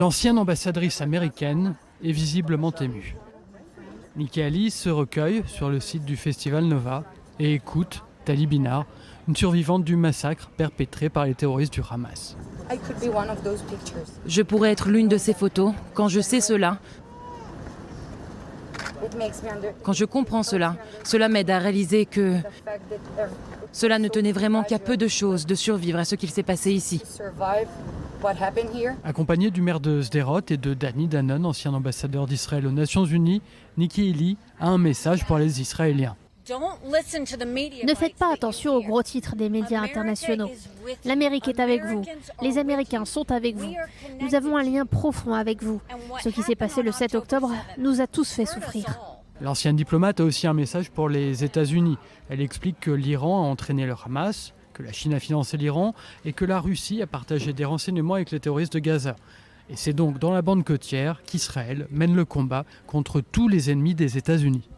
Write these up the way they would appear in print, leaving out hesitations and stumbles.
L'ancienne ambassadrice américaine est visiblement émue. Nikki Haley se recueille sur le site du Festival Nova et écoute Tali Binar, une survivante du massacre perpétré par les terroristes du Hamas. Je pourrais être l'une de ces photos. Quand je sais cela, quand je comprends cela, cela m'aide à réaliser que cela ne tenait vraiment qu'à peu de choses de survivre à ce qu'il s'est passé ici. Accompagnée du maire de Sderot et de Danny Danon, ancien ambassadeur d'Israël aux Nations Unies, Nikki Haley a un message pour les Israéliens. Ne faites pas attention aux gros titres des médias internationaux. L'Amérique est avec vous. Les Américains sont avec vous. Nous avons un lien profond avec vous. Ce qui s'est passé le 7 octobre nous a tous fait souffrir. L'ancienne diplomate a aussi un message pour les États-Unis. Elle explique que l'Iran a entraîné le Hamas, que la Chine a financé l'Iran et que la Russie a partagé des renseignements avec les terroristes de Gaza. Et c'est donc dans la bande côtière qu'Israël mène le combat contre tous les ennemis des États-Unis.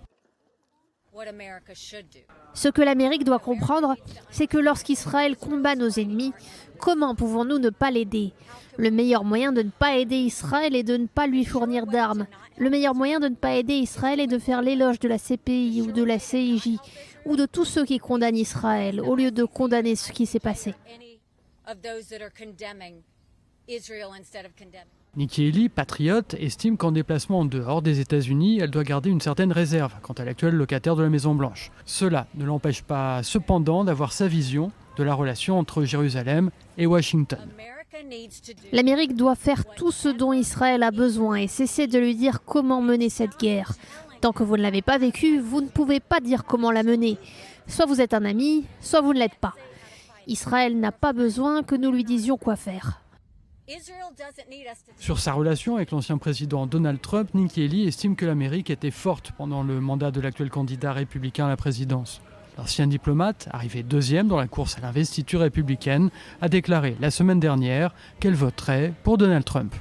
Ce que l'Amérique doit comprendre, c'est que lorsqu'Israël combat nos ennemis, comment pouvons-nous ne pas l'aider ? Le meilleur moyen de ne pas aider Israël est de ne pas lui fournir d'armes. Le meilleur moyen de ne pas aider Israël est de faire l'éloge de la CPI ou de la CIJ ou de tous ceux qui condamnent Israël au lieu de condamner ce qui s'est passé. Nikki Haley, patriote, estime qu'en déplacement en dehors des États-Unis, elle doit garder une certaine réserve quant à l'actuel locataire de la Maison-Blanche. Cela ne l'empêche pas cependant d'avoir sa vision de la relation entre Jérusalem et Washington. L'Amérique doit faire tout ce dont Israël a besoin et cesser de lui dire comment mener cette guerre. Tant que vous ne l'avez pas vécue, vous ne pouvez pas dire comment la mener. Soit vous êtes un ami, soit vous ne l'êtes pas. Israël n'a pas besoin que nous lui disions quoi faire. Sur sa relation avec l'ancien président Donald Trump, Nikki Haley estime que l'Amérique était forte pendant le mandat de l'actuel candidat républicain à la présidence. L'ancien diplomate, arrivé deuxième dans la course à l'investiture républicaine, a déclaré la semaine dernière qu'elle voterait pour Donald Trump.